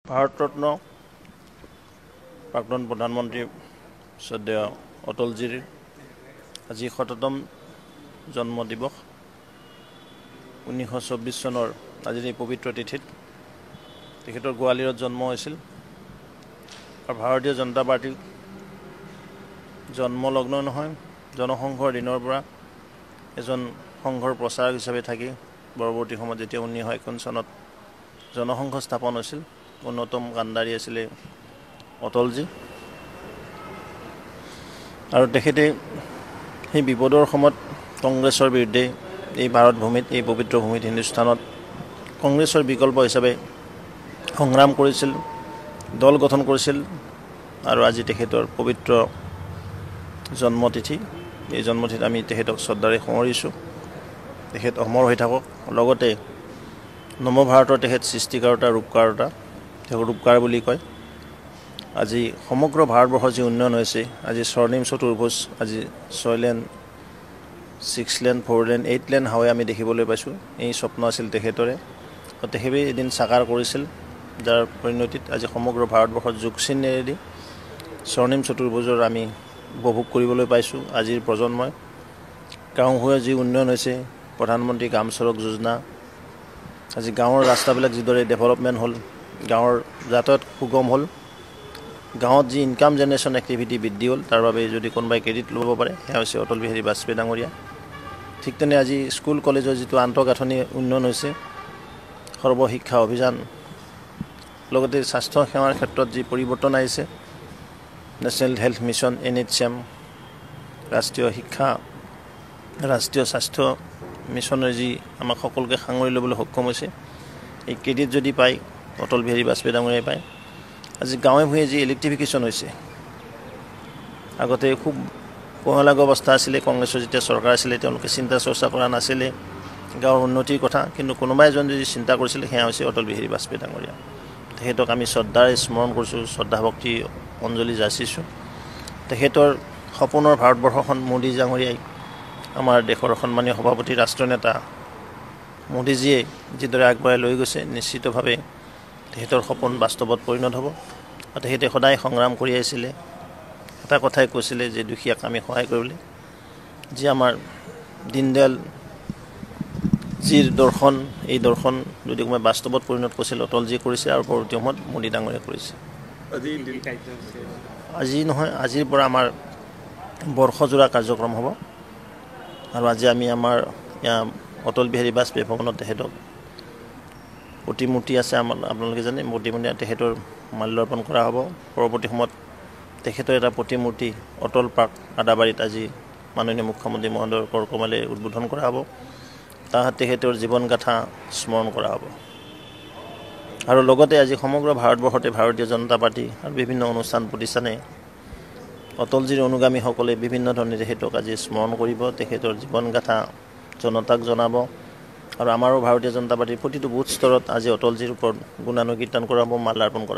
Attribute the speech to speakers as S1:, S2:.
S1: ভাৰতৰত্ন প্ৰাক্তন প্ৰধানমন্ত্ৰী শ্ৰদ্ধেয় অটলজীৰ আজি ১০০তম জন্ম দিৱস ১৯২৪ চনৰ আজিৰ এই পবিত্ৰ তিথিত তেখেতৰ গোৱালিয়ৰত জন্ম হৈছিল আৰু ভাৰতীয় জনতা পাৰ্টিৰ জন্মলগ্ন নহয় জনসংঘৰ দিনৰ পৰা এজন সংঘৰ প্ৰচাৰক হিচাপে থাকি পৰৱৰ্তী সময়ত যেতিয়া ১৯৫১ চনত জনসংঘ স্থাপন হৈছিল অন্যতম কাণ্ডাৰী আছিলে অটলজী আৰু তেখেতে সেই বিপদৰ সময়ত কংগ্ৰেছৰ বিৰুদ্ধে এই ভাৰত ভূমিত এই পবিত্ৰ ভূমিত হিন্দুস্তানত কংগ্ৰেছৰ বিকল্প হিচাপে সংগ্ৰাম কৰিছিল দল গঠন কৰিছিল আৰু আজি তেখেতৰ পবিত্ৰ জন্মতিথি এই জন্মতিথিত আমি তেখেতক শ্ৰদ্ধাৰে সোঁৱৰিছোঁ তেখেত অমৰ হৈ থাকক লগতে নৱভাৰতৰ তেখেত সৃষ্টিকাৰতা ৰূপকাৰতা তেওঁ ৰূপকাৰ বুলি কয় আজি সমগ্ৰ ভাৰতবৰ্ষৰ যি উন্নয়ন হৈছে আজি স্বৰ্ণিম চতুৰ্ভুজ আজি 6 লেন 6 লেন 4 লেন 8 লেন হাইৱে আমি দেখিবলৈ পাইছোঁ এই স্বপ্ন আছিল তেখেতৰে তেখেতে এদিন সাকাৰ কৰিছিল যাৰ পৰিণতিত আজি সমগ্ৰ ভাৰতবৰ্ষৰ যুগচিহ্নেৰেদি স্বৰ্ণিম চতুৰ্ভুজৰ আমি উপভোগ কৰিবলৈ পাইছোঁ আজিৰ প্ৰজন্মই গাঁওভূঞে যি উন্নয়ন হৈছে প্ৰধানমন্ত্ৰী গ্ৰাম সড়ক যোজনা আজি গাঁৱৰ ৰাস্তাবিলাক যিদৰে ডেভেলপমেণ্ট হ'ল গাঁৱৰ যাতায়াত সুগম হ'ল গাঁৱত যি ইনকাম জেনেৰেশ্যন এক্টিভিটি বৃদ্ধি হ'ল তাৰ বাবে যদি কোনোবাই ক্ৰেডিট ল'ব পাৰে সেয়া হৈছে অটল বিহাৰী বাজপেয়ী ডাঙৰীয়া ঠিক তেনে আজি স্কুল কলেজৰ যিটো আন্তঃগাঁথনি উন্নয়ন হৈছে সৰ্বশিক্ষা অভিযান লগতে স্বাস্থ্য সেৱাৰ ক্ষেত্ৰত যি পৰিৱৰ্তন আহিছে নেশ্যনেল হেল্থ মিছন NHM ৰাষ্ট্ৰীয় স্বাস্থ্য মিছনৰ যি আমাক সকলোকে সাঙুৰি ল'বলৈ সক্ষম হৈছে এই ক্ৰেডিট যদি পায় অটল বিহাৰী বাজপেয়ী ডাঙৰীয়াই পায় আজি গাঁৱে ভূঞে যি ইলেক্ট্ৰিফিকেশ্যন হৈছে আগতে খুব পহলাগ অৱস্থা আছিলে কংগ্ৰেছৰ যেতিয়া চৰকাৰ আছিলে তেওঁলোকে চিন্তা চৰ্চা কৰা নাছিলে গাঁৱৰ উন্নতিৰ কথা কিন্তু কোনোবা এজন যদি চিন্তা কৰিছিলে সেয়া হৈছে অটল বিহাৰী বাজপেয়ী ডাঙৰীয়া তেখেতক আমি শ্ৰদ্ধাৰে স্মৰণ কৰিছোঁ শ্ৰদ্ধা ভক্তি অঞ্জলি যাচিছোঁ তেখেতৰ সপোনৰ ভাৰতবৰ্ষখন মোদী ডাঙৰীয়াই আমাৰ দেশৰ সন্মানীয় সভাপতি ৰাষ্ট্ৰনেতা মোদীজীয়ে যিদৰে আগবঢ়াই লৈ গৈছে নিশ্চিতভাৱে তেখেতৰ সপোন বাস্তৱত পৰিণত হ'ব আৰু তেখেতে সদায় সংগ্ৰাম কৰি আহিছিলে এটা কথাই কৈছিলে যে দুখীয়াক আমি সহায় কৰিবলৈ যি আমাৰ দীনদয়াল যিৰ দৰ্শন এই দৰ্শন যদি কোনোবাই বাস্তৱত পৰিণত কৰিছিল অটলজীয়ে কৰিছে আৰু পৰৱৰ্তী সময়ত মোদী ডাঙৰীয়াই কৰিছে আজি নহয় আজিৰ পৰা আমাৰ বৰ্ষজোৰা কাৰ্যক্ৰম হ'ব আৰু আজি আমি আমাৰ অটল বিহাৰী বাজপেয়ী ভৱনত তেখেতক প্ৰতিমূৰ্তি আছে আপোনালোকে জানে প্ৰতিমূৰ্তি তেখেতৰ মাল্যাৰ্পণ কৰা হ'ব পৰৱৰ্তী সময়ত তেখেতৰ এটা প্ৰতিমূৰ্তি অটল পাৰ্ক আদাবাৰীত আজি মাননীয় মুখ্যমন্ত্ৰী মহোদয় কৰ্কমালে উদ্বোধন কৰা হ'ব তাত তেখেতৰ জীৱনগাথা স্মৰণ কৰা হ'ব আৰু লগতে আজি সমগ্ৰ ভাৰতবৰ্ষতে ভাৰতীয় জনতা পাৰ্টি আৰু বিভিন্ন অনুষ্ঠান প্ৰতিষ্ঠানে অটলজীৰ অনুগামীসকলে বিভিন্ন ধৰণে তেখেতক আজি স্মৰণ কৰিব তেখেতৰ জীৱনগাথা জনতাক জনাব আৰু আমাৰো ভাৰতীয় জনতা পাৰ্টিৰ প্ৰতিটো বুথ স্তৰত আজি অটলজীৰ ওপৰত গুণানুকীৰ্তন কৰা হ'ব মাল্যাৰ্পণ কৰা